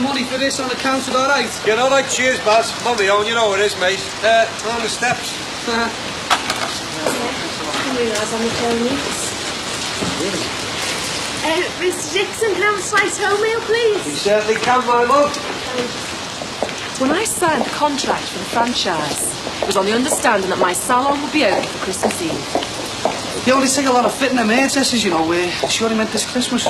the money for this on the counter, all right? Yeah, all right, cheers, Baz. On my own, you know what it is, mate. On the steps. I didn't realise I'm the Chinese. Mr. Dixon, can I have a slice wholemeal, please? You certainly can, my love. When I signed the contract for the franchise, it was on the understanding that my salon would be open for Christmas Eve. You only take a lot of fitting them hairdressers, you know. Sure he meant this Christmas.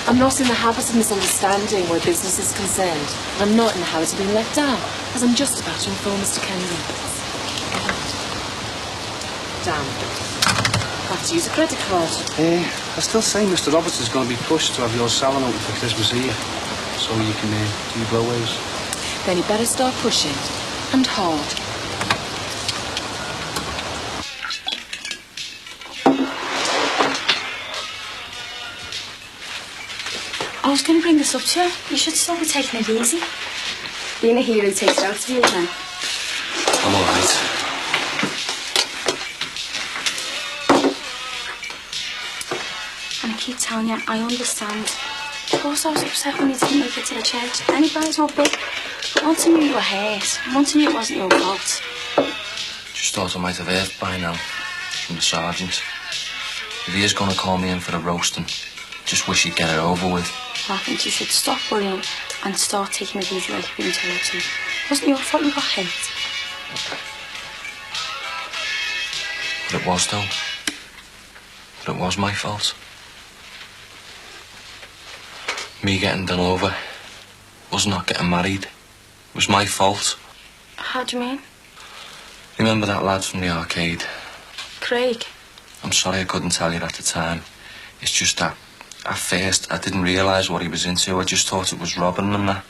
I'm not in the habit of misunderstanding where business is concerned. And I'm not in the habit of being let down, as I'm just about to inform Mr. Kennedy. Damn. I have to use a credit card. I still say Mr. Roberts is going to be pushed to have your salon open for Christmas Eve, so you can do your blow-waves. Then you better start pushing. And hard. I was going to bring this up to you. You should still be taking it easy. Being a hero takes it out of you, man. I'm all right. And I keep telling you, I understand. Of course I was upset when you didn't make it to the church. Anybody's not big. But once I knew you were hurt, once I knew it wasn't your fault. Just thought I might have heard by now from the sergeant. If he is going to call me in for a roasting, just wish he'd get it over with. Well, I think you should stop worrying and start taking it easy like you've been told to. It wasn't your fault you got hurt. But it was, though. But it was my fault. Me getting done over was not getting married. It was my fault. How do you mean? Remember that lad from the arcade? Craig. I'm sorry I couldn't tell you at the time. It's just that at first I didn't realise what he was into. I just thought it was robbing and that.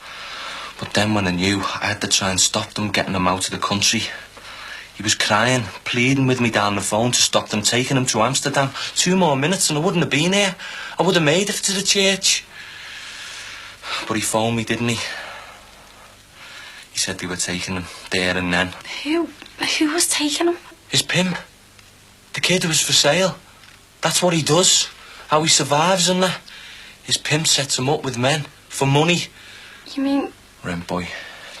But then when I knew, I had to try and stop them getting him out of the country. He was crying, pleading with me down the phone to stop them taking him to Amsterdam. 2 more minutes and I wouldn't have been here. I would have made it to the church. But he phoned me, didn't he? He said they were taking him there and then. Who was taking him? His pimp. The kid who was for sale. That's what he does. How he survives and that. His pimp sets him up with men. For money. You mean... Rent boy.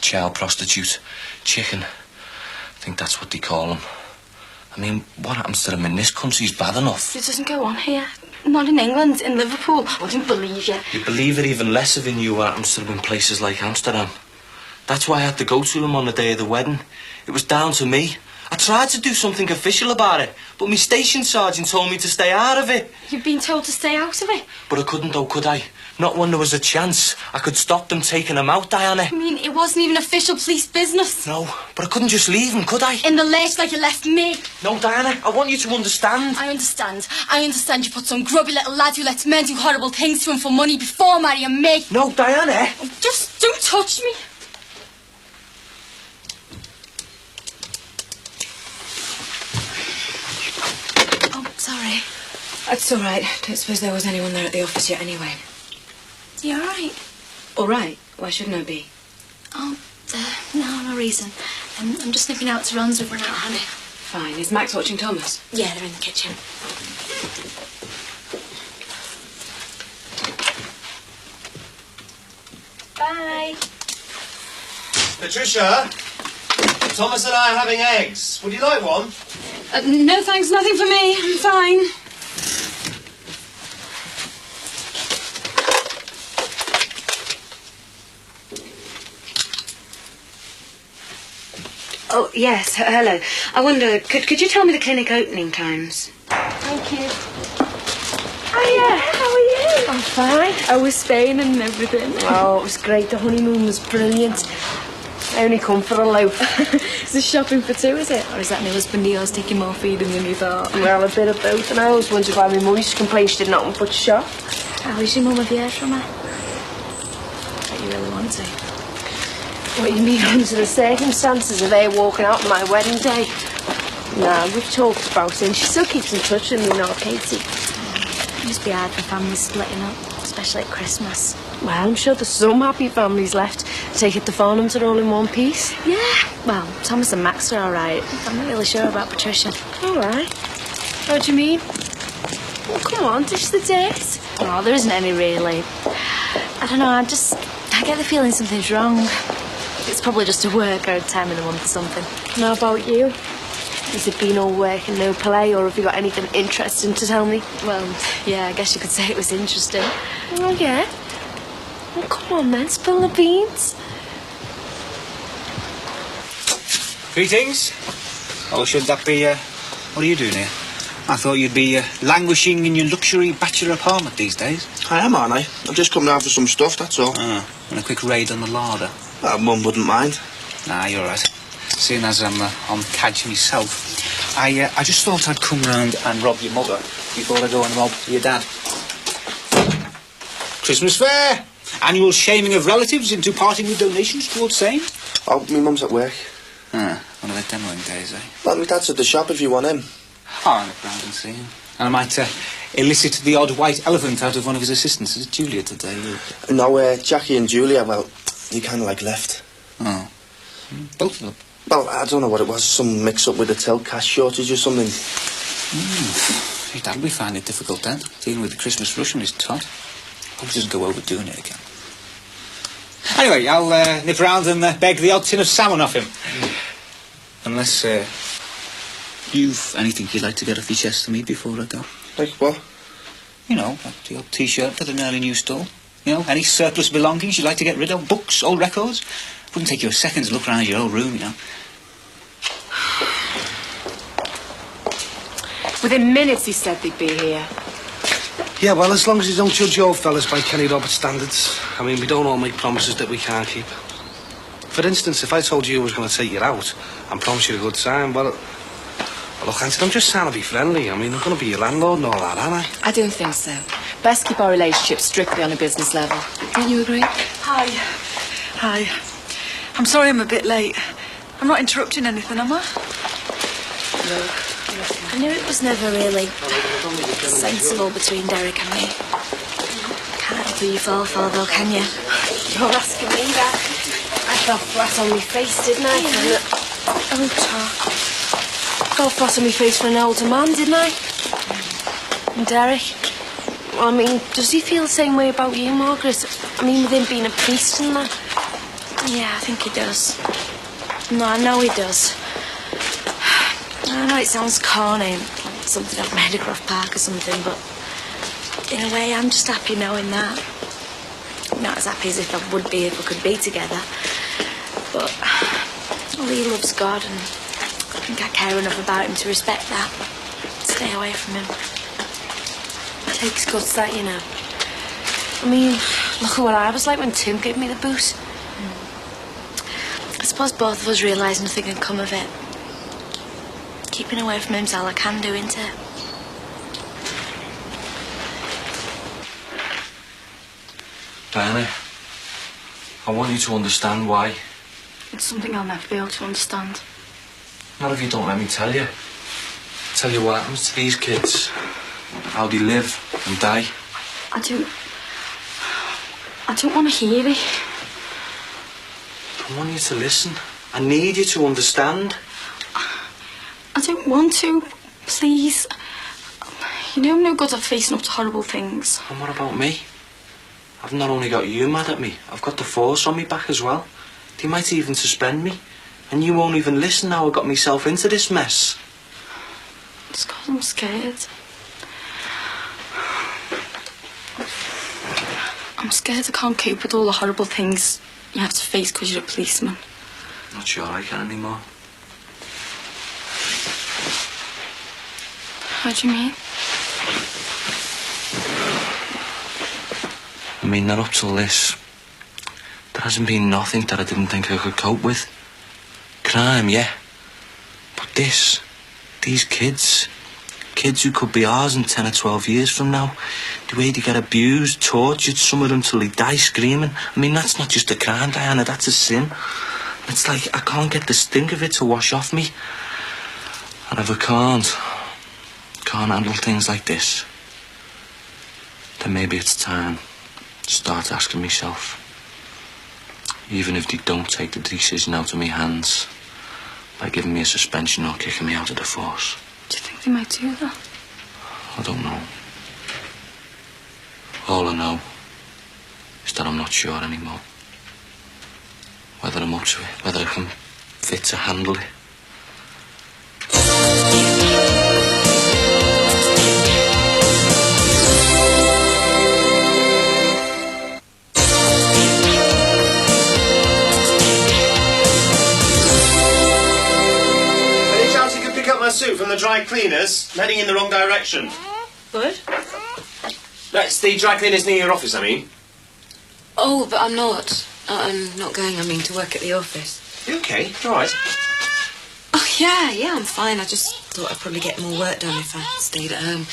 Child prostitute. Chicken. I think that's what they call him. I mean, what happens to them in this country is bad enough. It doesn't go on here. Not in England, in Liverpool. I wouldn't believe you. You believe it even less if you knew what happens to them in places like Amsterdam. That's why I had to go to him on the day of the wedding. It was down to me. I tried to do something official about it, but my station sergeant told me to stay out of it. You've been told to stay out of it? But I couldn't though, could I? Not when there was a chance. I could stop them taking him out, Diana. I mean, it wasn't even official police business. No, but I couldn't just leave him, could I? In the lurch like you left me. No, Diana, I want you to understand. I understand. I understand you put some grubby little lad who lets men do horrible things to him for money before marrying me. No, Diana. Just don't touch me. Sorry. It's all right. Don't suppose there was anyone there at the office yet anyway. You all right? All right? Why shouldn't I be? Oh, no reason. I'm just nipping out to Ron's. We've run out of honey. Fine. Is Max watching Thomas? Yeah, they're in the kitchen. Bye. Patricia, Thomas and I are having eggs. Would you like one? No thanks, nothing for me. I'm fine. Oh, yes, hello. I wonder, could you tell me the clinic opening times? Thank you. Hiya, how are you? I'm fine. I was Spain and everything. Oh, it was great. The honeymoon was brilliant. I only come for a loaf. Is this shopping for two, is it? Or is that my husband Neil's taking more feeding than you thought? Well, a bit of both. And I always wondered why my mum used to complain she did nothing but shop. How is your mum? Have you heard from her? That you really want to. What do you mean, under the circumstances of her walking out on my wedding day? Nah, we've talked about it and she still keeps in touch with me, you know, Katie. It must be hard for families splitting up, especially at Christmas. Well, I'm sure there's some happy families left. Take it to Farnham's are all in one piece. Yeah. Well, Thomas and Max are all right. I'm not really sure about Patricia. All right. What do you mean? Well, come on, dish the date. Oh, there isn't any really. I don't know, I I get the feeling something's wrong. It's probably just a work or a time in the month or something. And how about you? Has it been all work and no play, or have you got anything interesting to tell me? Well, yeah, I guess you could say it was interesting. Oh, yeah? Well, come on then, spill the beans. Greetings. Oh, should that be, what are you doing here? I thought you'd be languishing in your luxury bachelor apartment these days. I am, aren't I? I've just come down for some stuff, that's all. Ah, and a quick raid on the larder. Mum wouldn't mind. Nah, you're right. Seeing as I'm on cadge myself, I just thought I'd come round and rob your mother before I go and rob your dad. Christmas fair! Annual shaming of relatives into parting with donations towards same. Oh, my mum's at work. Ah, one of the demoing days, eh? Well, my dad's at the shop if you want him. Oh, I'll look round and see him. And I might elicit the odd white elephant out of one of his assistants. Is it Julia today? No, Jackie and Julia, well, you kind of like left. Oh. Both of them? Well, I don't know what it was, some mix-up with the till cash shortage or something. That'll be finding it difficult then. Dealing with the Christmas rush on his tot. Hope he doesn't go overdoing it again. Anyway, I'll nip round and beg the odd tin of salmon off him. Unless you've anything you'd like to get off your chest to me before I go. Like what? You know, like the old T-shirt for the nearly new store. You know, any surplus belongings you'd like to get rid of, books, old records. Wouldn't take you a second to look around your old room, you know. Within minutes, he said they'd be here. Yeah, well, as long as you don't judge your fellas by Kenny Roberts standards. I mean, we don't all make promises that we can't keep. For instance, if I told you I was going to take you out and promise you a good time, well, look, Anthony, I'm just trying to be friendly. I mean, I'm going to be your landlord and all that, aren't I? I don't think so. Best keep our relationship strictly on a business level. Don't you agree? Hi. Hi. I'm sorry I'm a bit late. I'm not interrupting anything, am I? No. I knew it was never really sensible between Derek and me. Can't help who you fall for, though, can you? You're asking me that. I fell flat on my face, didn't I? Oh, Tom. Fell flat on my face for an older man, didn't I? And Derek? Well, I mean, does he feel the same way about you, Margaret? I mean, with him being a priest and that? Yeah, I think he does. No, I know he does. I know it sounds corny, like something off Meadowcroft Park or something, but in a way I'm just happy knowing that. Not as happy as if I would be if we could be together. But well, he loves God, and I think I care enough about him to respect that. Stay away from him. It takes guts, that, you know. I mean, look at what I was like when Tim gave me the boot. I suppose both of us realise nothing can come of it. Keeping away from him's all I can do, isn't it? Diana, I want you to understand why. It's something I'll never be able to understand. Not if you don't let me tell you. Tell you what happens to these kids. How they live and die. I don't want to hear it. I want you to listen. I need you to understand. I don't want to. Please. You know I'm no good at facing up to horrible things. And what about me? I've not only got you mad at me, I've got the force on me back as well. They might even suspend me. And you won't even listen now I got myself into this mess. It's 'cause I'm scared. I'm scared I can't cope with all the horrible things you have to face 'cause you're a policeman. Not sure I can anymore. How do you mean? I mean, not up till this. There hasn't been nothing that I didn't think I could cope with. Crime, yeah. But these kids who could be ours in 10 or 12 years from now, the way they get abused, tortured, some of them till they die screaming. I mean, that's not just a crime, Diana, that's a sin. It's like I can't get the stink of it to wash off me. And if I can't handle things like this, then maybe it's time to start asking myself, even if they don't take the decision out of my hands by giving me a suspension or kicking me out of the force. Do you think they might do that? I don't know. All I know is that I'm not sure anymore. whether I'm up to it, whether I can fit to handle it. Any chance you could pick up my suit from the dry cleaners? I'm heading in the wrong direction. What? That's the dry cleaners near your office, I mean. Oh, but I'm not. I'm not going, to work at the office. You okay? All right. Oh, yeah, I'm fine. I just thought I'd probably get more work done if I stayed at home.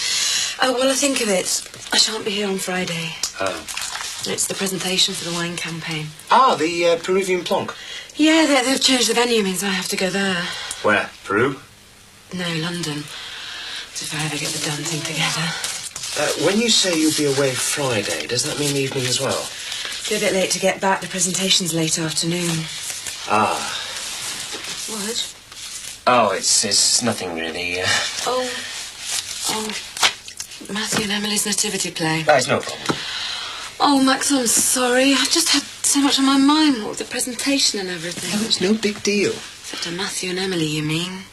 Oh, well, I think of it. I shan't be here on Friday. Oh. It's the presentation for the wine campaign. Ah, the Peruvian plonk. Yeah, they've changed the venue, means I have to go there. Where? Peru? No, London. As if I ever get the damn thing together. When you say you'll be away Friday, does that mean the evening as well? Be a bit late to get back. The presentation's late afternoon. Ah. What? Oh, it's nothing really. Oh, Matthew and Emily's nativity play. That's no problem. Oh, Max, I'm sorry. I just had so much on my mind, what with the presentation and everything. Oh, it's no big deal. Except to Matthew and Emily, you mean?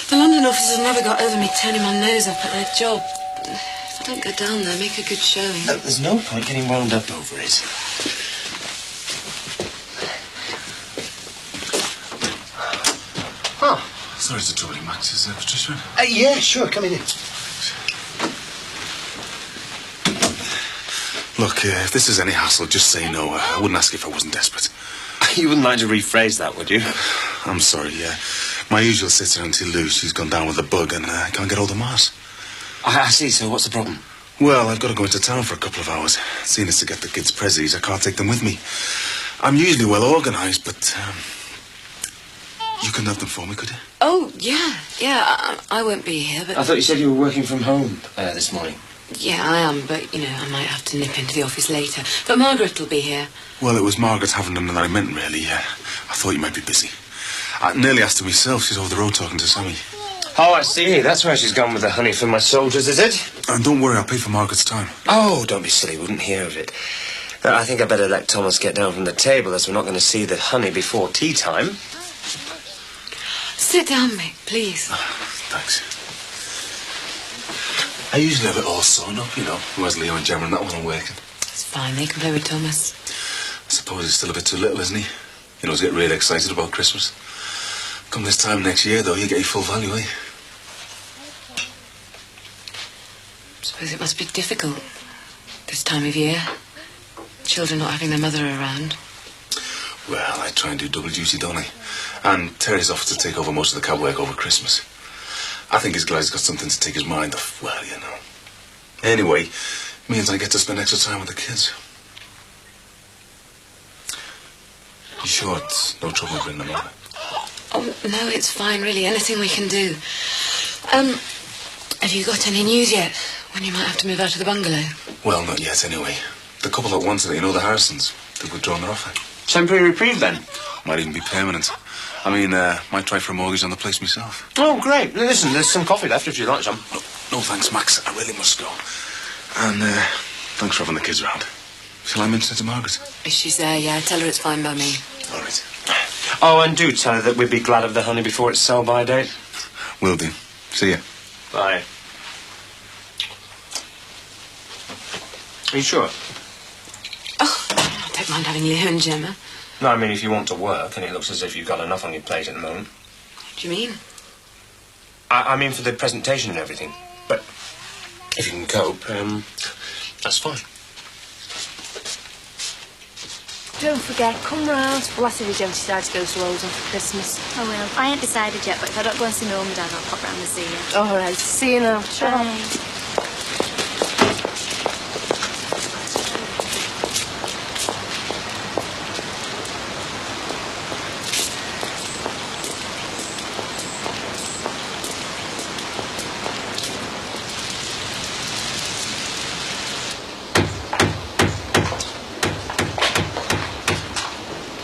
The London office have never got over me turning my nose up at their job. If I don't go down there, make a good showing. No, there's no point getting wound up over it. Oh. Sorry to trouble you, Max. Is Patricia in? Yeah, sure, come in. Look, if this is any hassle, just say no. I wouldn't ask if I wasn't desperate. You wouldn't like to rephrase that, would you? I'm sorry, yeah. My usual sitter, Auntie Lou, she's gone down with a bug and I can't get hold of Mars. I see, so what's the problem? Well, I've got to go into town for a couple of hours. Seeing as to get the kids' prezzies, I can't take them with me. I'm usually well organised, but you can have them for me, could you? Oh, yeah. I won't be here, but... I thought you said you were working from home this morning. Yeah, I am, but, I might have to nip into the office later. But Margaret will be here. Well, it was Margaret Havenden that I meant, really. I thought you might be busy. I nearly asked her myself. She's over the road talking to Sammy. Oh, I see. That's where she's gone with the honey for my soldiers, is it? And don't worry, I'll pay for Margaret's time. Oh, don't be silly. Wouldn't hear of it. I think I'd better let Thomas get down from the table, as we're not going to see the honey before tea time. Sit down, mate, please. Thanks. I usually have it all sewn up, Whereas Leo and Gemma and that one are working. It's fine, they can play with Thomas. I suppose he's still a bit too little, isn't he? He's getting really excited about Christmas. Come this time next year, though, you get your full value, eh? I suppose it must be difficult this time of year. Children not having their mother around. Well, I try and do double duty, don't I? And Terry's offered to take over most of the cab work over Christmas. I think he's glad he's got something to take his mind off. Well, Anyway, means I get to spend extra time with the kids. You sure it's no trouble bringing them over? Oh, no, it's fine, really. Anything we can do. Have you got any news yet? When you might have to move out of the bungalow? Well, not yet, anyway. The couple that wanted it, the Harrisons, they've withdrawn their offer. Temporary reprieve, then? Might even be permanent. Might try for a mortgage on the place myself. Oh, great. Listen, there's some coffee left if you'd like some. No, thanks, Max. I really must go. And, thanks for having the kids round. Shall I mention it to Margaret? If she's there, yeah. Tell her it's fine by me. All right. Oh, and do tell her that we'd be glad of the honey before its sell-by date. Will do. See ya. Bye. Are you sure? Oh, I don't mind having Leo and Gemma. No, I mean, if you want to work, and it looks as if you've got enough on your plate at the moment. What do you mean? I mean for the presentation and everything. But if you can cope, that's fine. Don't forget, come round. Well, that's if you don't decide to go to Oldham for Christmas. I will. I ain't decided yet, but if I don't go and see Mum and Dad, I'll pop round and see you. All right, see you now. Bye.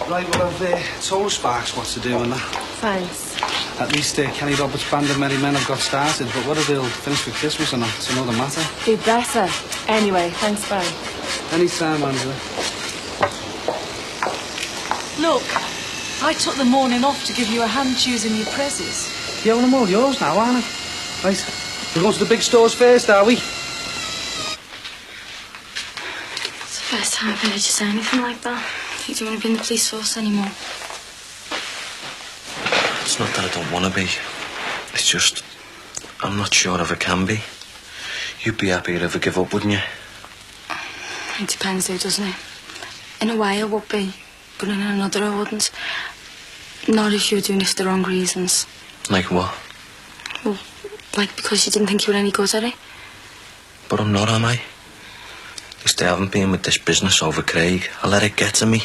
Right, well, I've told Sparks what to do and that. Thanks. At least Kenny Roberts' band of Merry Men have got started, but whether they'll finish for Christmas or not, it's another matter. Be better. Anyway, thanks, bye. Anytime, Angela. Look, I took the morning off to give you a hand choosing your presses. Yeah, well, I'm all yours now, aren't I? Right. We're going to the big stores first, are we? It's the first time I've heard you say anything like that. You don't want to be in the police force anymore. It's not that I don't want to be. It's just, I'm not sure if I can be. You'd be happier if I give up, wouldn't you? It depends though, doesn't it? In a way I would be, but in another I wouldn't. Not if you were doing it for the wrong reasons. Like what? Well, like because you didn't think you were any good at it. But I'm not, am I? At least I haven't been with this business over Craig. I let it get to me.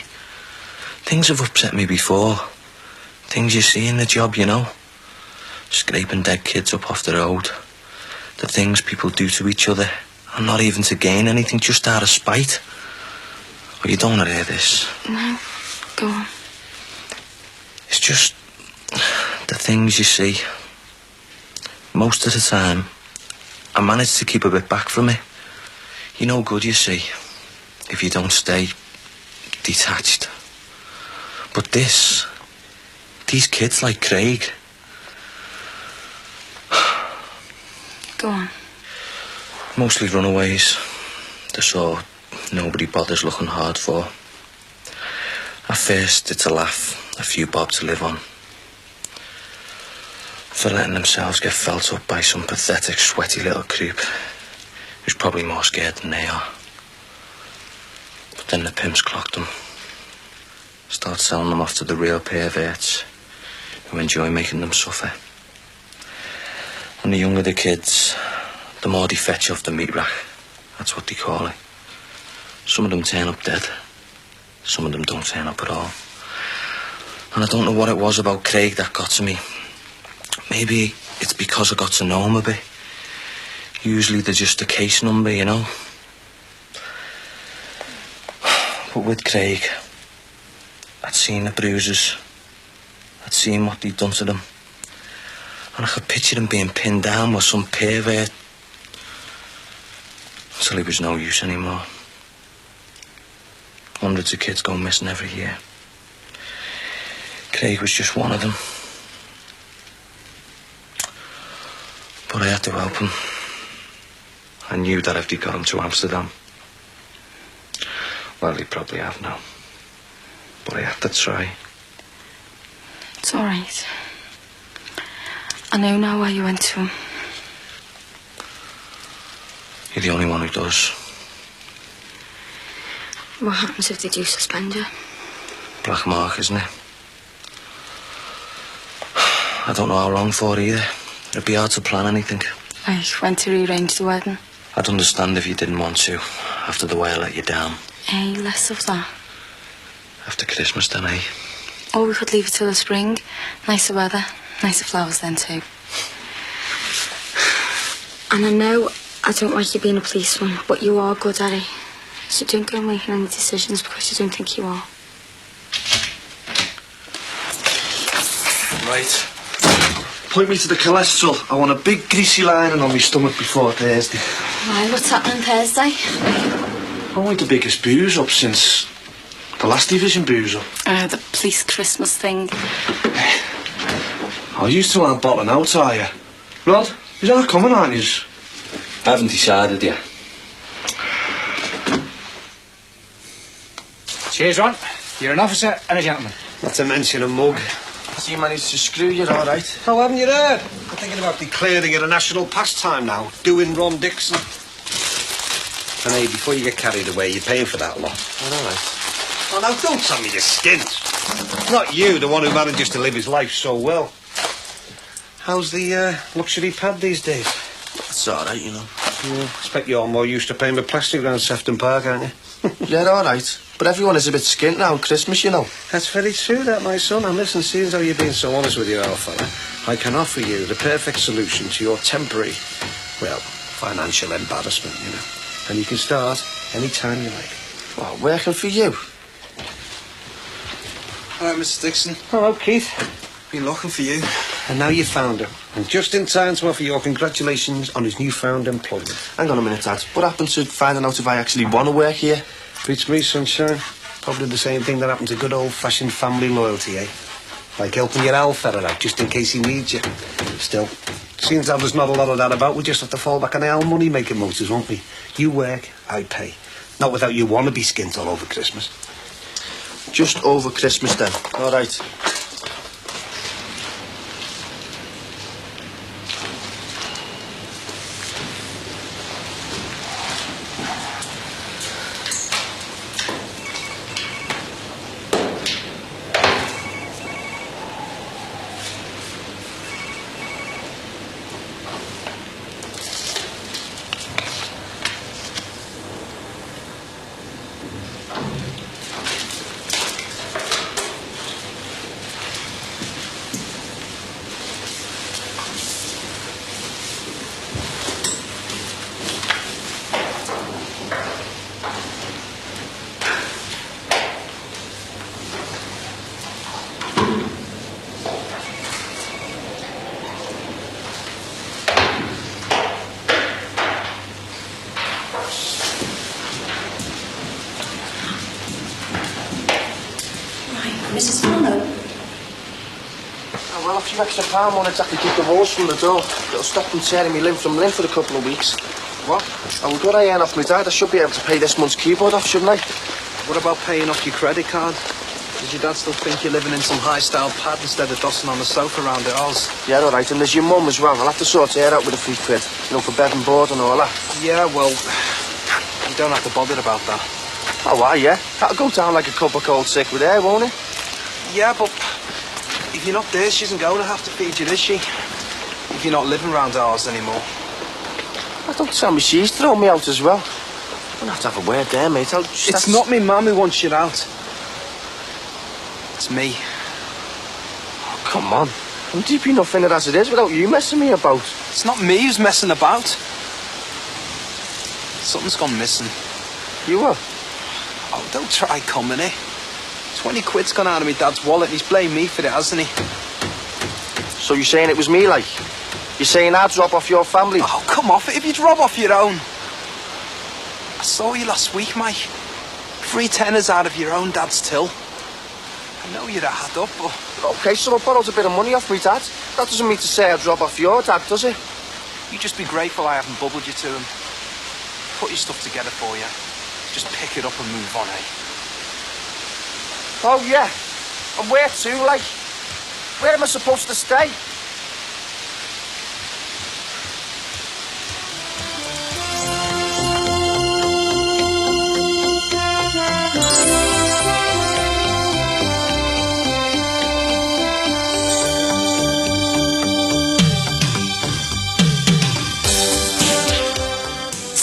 Things have upset me before. Things you see in the job, you know. Scraping dead kids up off the road. The things people do to each other. And not even to gain anything, just out of spite. Well, you don't want to hear this. No, go on. It's just the things you see. Most of the time, I manage to keep a bit back from it. You're no good, you see, if you don't stay detached. But these kids like Craig. Go on. Mostly runaways. The sort nobody bothers looking hard for. At first, it's a laugh, a few bob to live on. For letting themselves get felt up by some pathetic, sweaty little creep who's probably more scared than they are. But then the pimps clocked them. Start selling them off to the real perverts who enjoy making them suffer. And the younger the kids, the more they fetch off the meat rack. That's what they call it. Some of them turn up dead. Some of them don't turn up at all. And I don't know what it was about Craig that got to me. Maybe it's because I got to know him a bit. Usually they're just a case number, you know. But with Craig, I'd seen the bruises. I'd seen what they'd done to them. And I could picture him being pinned down with some pervert until he was no use anymore. Hundreds of kids go missing every year. Craig was just one of them. But I had to help him. I knew that if they got him to Amsterdam, well, he'd probably have now. But I had to try. It's all right. I know now why you went to him. You're the only one who does. What happens if they do suspend you? Black mark, isn't it? I don't know how long for either. It'd be hard to plan anything. I went to rearrange the wedding. I'd understand if you didn't want to, after the way I let you down. Hey, less of that. After Christmas then, eh? Or we could leave it till the spring. Nicer weather, nicer flowers then too. And I know I don't like you being a policeman, but you are good at it. So don't go making any decisions because you don't think you are. Right. Point me to the cholesterol. I want a big greasy lining on my stomach before Thursday. Why, what's happening Thursday? Only the biggest booze up since the last division booze up. The police Christmas thing. Oh, you still aren't bottling out, are you? Rod, you're not coming, aren't you? I haven't decided yet. Cheers, Ron. You're an officer and a gentleman. Not to mention a mug. So you managed to screw you, all right? Oh, haven't you heard? I'm thinking about declaring it a national pastime now, doing Ron Dixon. And hey, before you get carried away, you're paying for that lot. All right. Oh, now don't tell me you're skint. Not you, the one who manages to live his life so well. How's the luxury pad these days? It's all right, you know. Yeah, I expect you're more used to paying with plastic around Sefton Park, aren't you? Yeah, all right. But everyone is a bit skint now, Christmas, you know. That's very true, that, my son. And listen, seeing as how you're being so honest with your old fella, I can offer you the perfect solution to your temporary, well, financial embarrassment, you know. And you can start any time you like. Well, working for you. Hi, Mr. Dixon. Hello, Keith. Been looking for you. And now you've found him. And just in time to offer your congratulations on his newfound employment. Hang on a minute, Dad. What happened to finding out if I actually want to work here? Beats me, sunshine. Probably the same thing that happened to good old-fashioned family loyalty, eh? Like helping your owl fella out, just in case he needs you. Still, seems how there's not a lot of that about, we just have to fall back on our money-making motors, won't we? You work, I pay. Not without you wannabe skint all over Christmas. Just over Christmas, then. All right. Mrs. Farlow. Oh, well, a few extra pound won't exactly keep the wolves from the door. It'll stop them tearing me limb from limb for a couple of weeks. What? And with what I earn off my dad, I should be able to pay this month's keyboard off, shouldn't I? What about paying off your credit card? Does your dad still think you're living in some high-style pad instead of dossing on the sofa around at ours? Yeah, all right, and there's your mum as well. I'll have to sort her out with a few quid. You know, for bed and board and all that. Yeah, well, you don't have to bother about that. Oh, why, yeah? That'll go down like a cup of cold sick with her, won't it? Yeah, but if you're not there, she isn't going to have to feed you, is she? If you're not living around ours anymore. I don't tell me she's thrown me out as well. I'm gonna have to have a word there, mate. It's not me mum who wants you out. It's me. Oh, come on. I'm deep enough in it as it is without you messing me about. It's not me who's messing about. Something's gone missing. You were? Oh, don't try coming here. 20 quid's gone out of my dad's wallet and he's blamed me for it, hasn't he? So you're saying it was me, like? You're saying I'd drop off your family? Oh, come off it. If you'd rob off your own. I saw you last week, mate. 3 tenors out of your own dad's till. I know you'd add up, but... OK, so I borrowed a bit of money off my dad. That doesn't mean to say I'd drop off your dad, does it? You just be grateful I haven't bubbled you to him. Put your stuff together for you. Just pick it up and move on, eh? Oh, yeah. And where to, like? Where am I supposed to stay?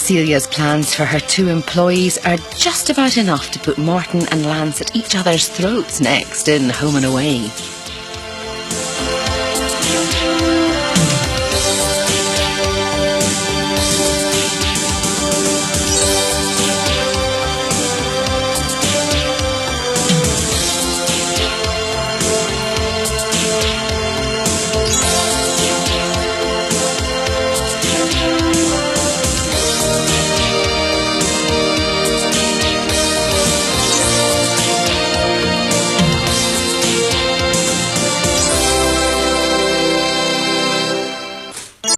Celia's plans for her 2 employees are just about enough to put Morton and Lance at each other's throats next in Home and Away.